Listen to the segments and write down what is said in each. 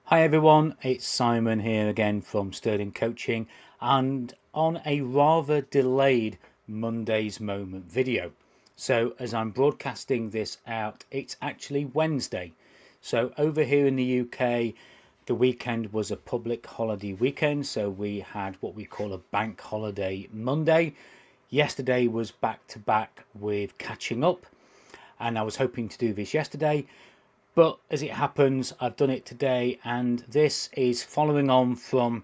Hi everyone, it's Simon here again from Sterling Coaching and on a rather delayed Monday's Moment video. So as I'm broadcasting this out, it's actually Wednesday. So over here in the UK, the weekend was a public holiday weekend, so we had what we call a bank holiday Monday. Yesterday was back to back with catching up, and I was hoping to do this yesterday. But as it happens, I've done it today, and this is following on from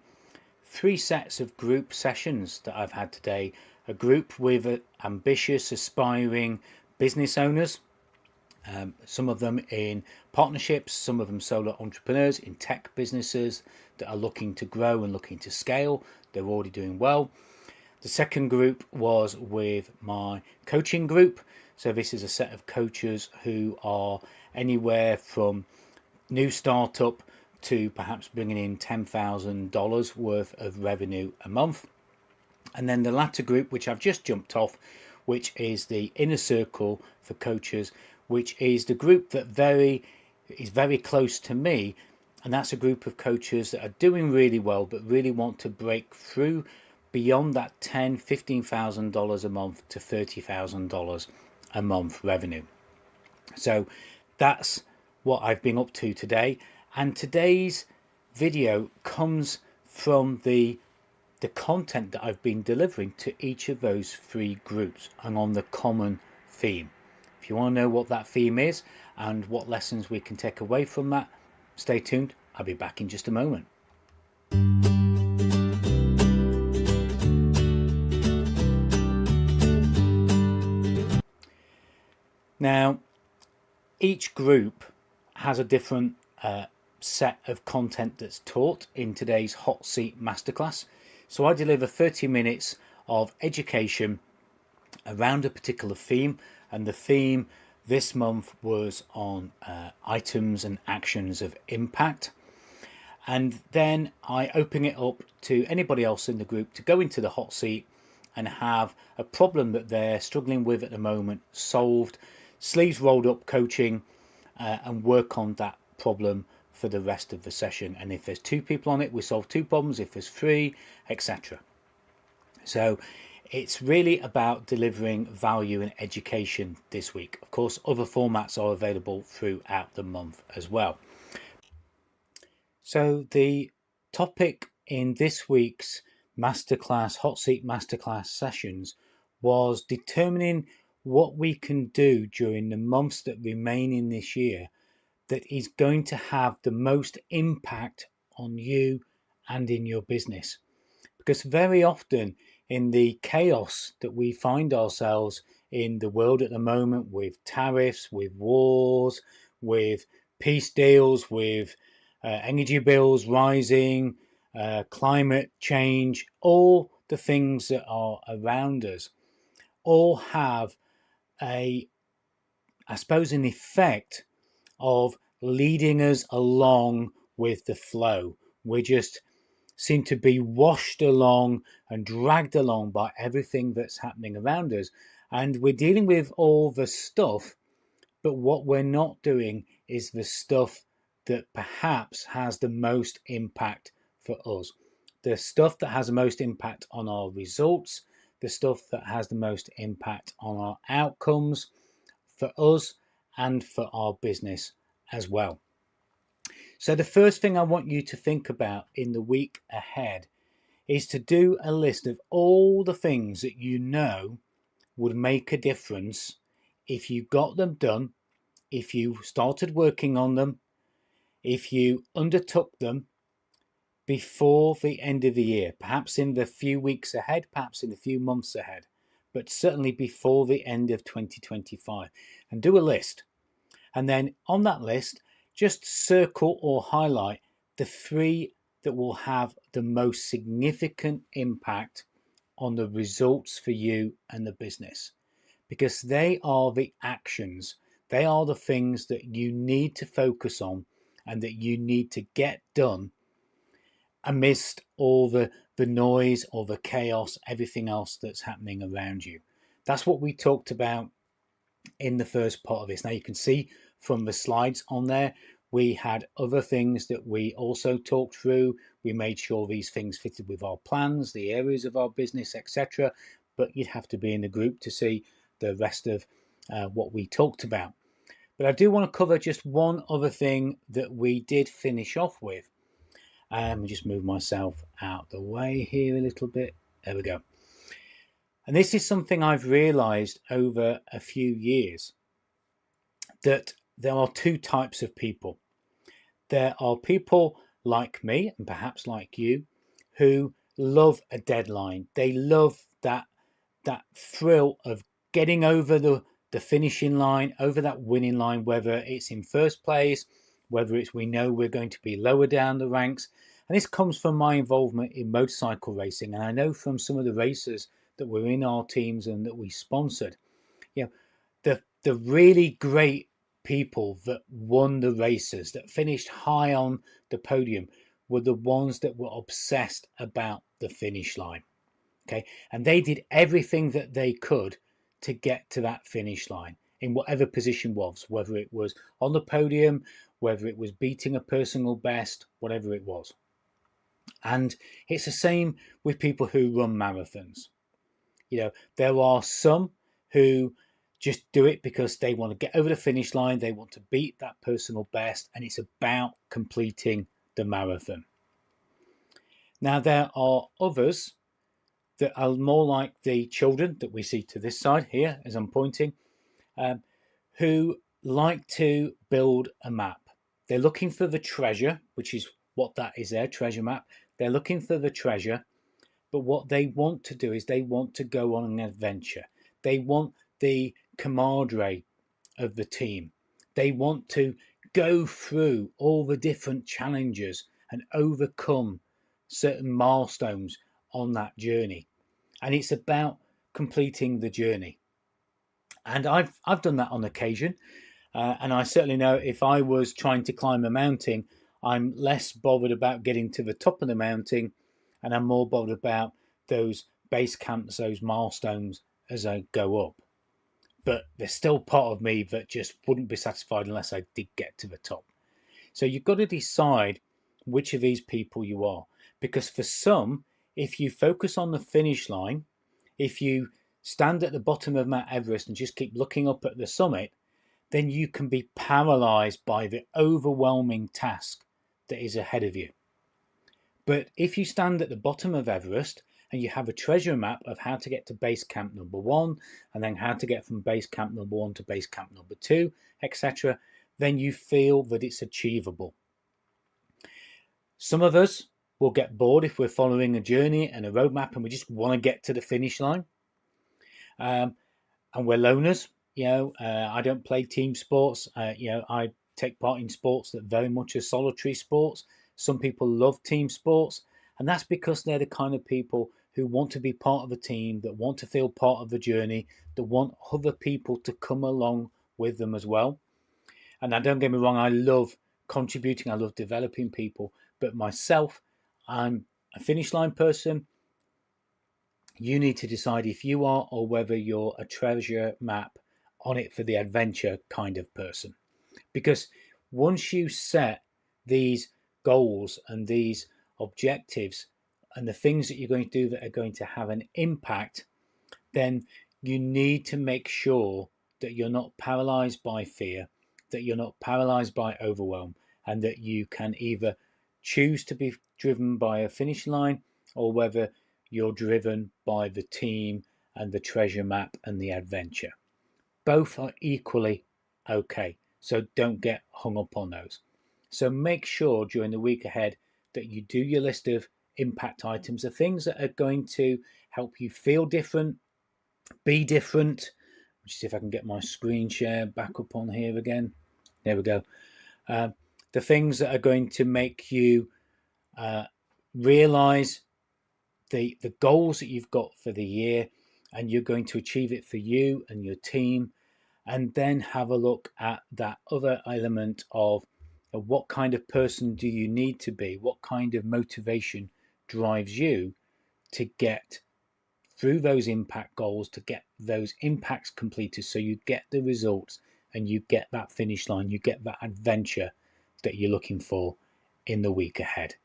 three sets of group sessions that I've had today. A group with ambitious, aspiring business owners, some of them in partnerships, some of them solo entrepreneurs in tech businesses that are looking to grow and looking to scale. They're already doing well. The second group was with my coaching group. So this is a set of coaches who are anywhere from new startup to perhaps bringing in $10,000 worth of revenue a month. And then the latter group, which I've just jumped off, which is the inner circle for coaches, which is the group that is very close to me. And that's a group of coaches that are doing really well, but really want to break through beyond that $10,000-$15,000 a month to $30,000 a month revenue. So that's what I've been up to today, and today's video comes from the content that I've been delivering to each of those three groups and on the common theme. If you want to know what that theme is and what lessons we can take away from that, stay tuned. I'll be back in just a moment. Now, each group has a different set of content that's taught in today's Hot Seat Masterclass. So I deliver 30 minutes of education around a particular theme, and the theme this month was on items and actions of impact. And then I open it up to anybody else in the group to go into the hot seat and have a problem that they're struggling with at the moment solved, sleeves rolled up coaching, and work on that problem for the rest of the session. And if there's two people on it, we solve two problems. If there's three, etc. So it's really about delivering value and education this week. Of course, other formats are available throughout the month as well. So the topic in this week's masterclass, hot seat masterclass sessions, was determining what we can do during the months that remain in this year that is going to have the most impact on you and in your business. Because very often in the chaos that we find ourselves in the world at the moment, with tariffs, with wars, with peace deals, with energy bills rising, climate change, all the things that are around us all have I suppose, an effect of leading us along with the flow. We just seem to be washed along and dragged along by everything that's happening around us. And we're dealing with all the stuff, but what we're not doing is the stuff that perhaps has the most impact for us. The stuff that has the most impact on our results, the stuff that has the most impact on our outcomes for us and for our business as well. So the first thing I want you to think about in the week ahead is to do a list of all the things that you know would make a difference if you got them done, if you started working on them, if you undertook them before the end of the year, perhaps in the few weeks ahead, perhaps in the few months ahead, but certainly before the end of 2025. And do a list. And then on that list, just circle or highlight the three that will have the most significant impact on the results for you and the business, because they are the actions. They are the things that you need to focus on and that you need to get done amidst all the noise or the chaos, everything else that's happening around you. That's what we talked about in the first part of this. Now you can see from the slides on there, We had other things that we also talked through. We made sure these things fitted with our plans, the areas of our business, etc. But you'd have to be in the group to see the rest of what we talked about. But I do want to cover just one other thing that we did finish off with. Let me just move myself out the way here a little bit. There we go. And this is something I've realized over a few years, that there are two types of people. There are people like me, and perhaps like you, who love a deadline. They love that thrill of getting over the finishing line, over that winning line, whether it's in first place, whether it's we know we're going to be lower down the ranks. And this comes from my involvement in motorcycle racing. And I know from some of the racers that were in our teams and that we sponsored, you know, the really great people that won the races, that finished high on the podium, were the ones that were obsessed about the finish line. Okay, and they did everything that they could to get to that finish line in whatever position was, whether it was on the podium, whether it was beating a personal best, whatever it was. And it's the same with people who run marathons. You know, there are some who just do it because they want to get over the finish line, they want to beat that personal best, and it's about completing the marathon. Now, there are others that are more like the children that we see to this side here as I'm pointing, who like to build a map. They're looking for the treasure, which is what that is, their treasure map. They're looking for the treasure, but what they want to do is they want to go on an adventure. They want the camaraderie of the team. They want to go through all the different challenges and overcome certain milestones on that journey. And it's about completing the journey. And I've done that on occasion. And I certainly know if I was trying to climb a mountain, I'm less bothered about getting to the top of the mountain, and I'm more bothered about those base camps, those milestones as I go up. But there's still part of me that just wouldn't be satisfied unless I did get to the top. So you've got to decide which of these people you are. Because for some, if you focus on the finish line, if you stand at the bottom of Mount Everest and just keep looking up at the summit, then you can be paralyzed by the overwhelming task that is ahead of you. But if you stand at the bottom of Everest and you have a treasure map of how to get to base camp number 1, and then how to get from base camp number 1 to base camp number 2, etc., then you feel that it's achievable. Some of us will get bored if we're following a journey and a roadmap and we just want to get to the finish line. And we're loners. I don't play team sports. I take part in sports that very much are solitary sports. Some people love team sports, and that's because they're the kind of people who want to be part of a team, that want to feel part of the journey, that want other people to come along with them as well. And now, don't get me wrong, I love contributing, I love developing people, but myself, I'm a finish line person. You need to decide if you are, or whether you're a treasure map on it for the adventure kind of person. Because once you set these goals and these objectives and the things that you're going to do that are going to have an impact, then you need to make sure that you're not paralyzed by fear, that you're not paralyzed by overwhelm, and that you can either choose to be driven by a finish line, or whether you're driven by the team and the treasure map and the adventure. Both are equally okay, so don't get hung up on those. So make sure during the week ahead that you do your list of impact items, the things that are going to help you feel different, be different. Let's see if I can get my screen share back up on here again. There we go. The things that are going to make you realize the goals that you've got for the year, and you're going to achieve it for you and your team. And then have a look at that other element of what kind of person do you need to be? What kind of motivation drives you to get through those impact goals, to get those impacts completed, so you get the results and you get that finish line, you get that adventure that you're looking for in the week ahead.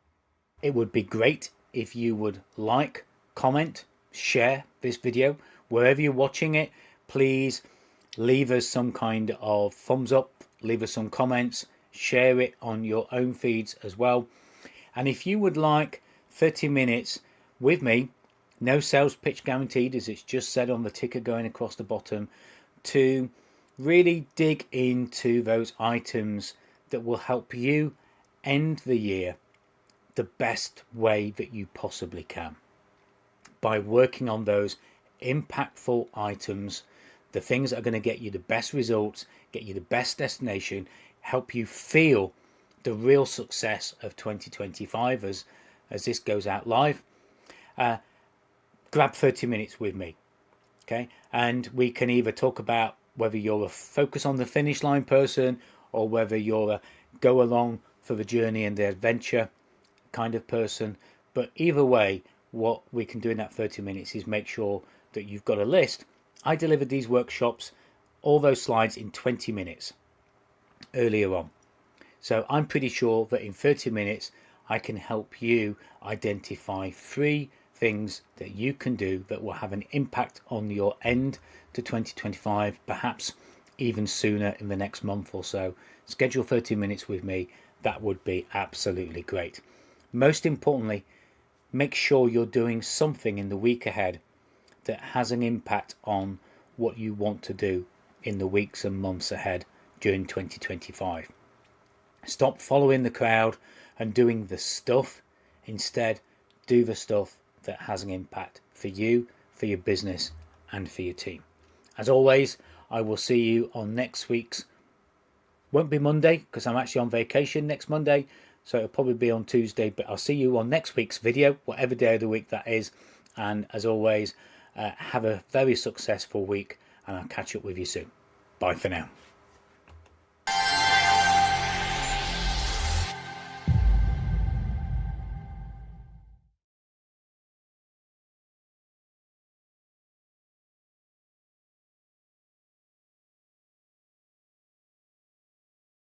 It would be great if you would like, comment, share this video wherever you're watching it. Please leave us some kind of thumbs up, leave us some comments, share it on your own feeds as well. And if you would like 30 minutes with me, no sales pitch guaranteed, as it's just said on the ticker going across the bottom, to really dig into those items that will help you end the year the best way that you possibly can, by working on those impactful items, the things that are going to get you the best results, get you the best destination, help you feel the real success of 2025 as this goes out live. Grab 30 minutes with me, okay? And we can either talk about whether you're a focus on the finish line person or whether you're a go along for the journey and the adventure kind of person. But either way, what we can do in that 30 minutes is make sure that you've got a list. I delivered these workshops, all those slides, in 20 minutes earlier on. So I'm pretty sure that in 30 minutes, I can help you identify 3 things that you can do that will have an impact on your end to 2025, perhaps even sooner in the next month or so. Schedule 30 minutes with me. That would be absolutely great. Most importantly, make sure you're doing something in the week ahead that has an impact on what you want to do in the weeks and months ahead during 2025. Stop following the crowd and doing the stuff. Instead, do the stuff that has an impact for you, for your business, and for your team. As always, I will see you on next week's. Won't be Monday because I'm actually on vacation next Monday, so it'll probably be on Tuesday, but I'll see you on next week's video, whatever day of the week that is. And as always, have a very successful week, and I'll catch up with you soon. Bye for now.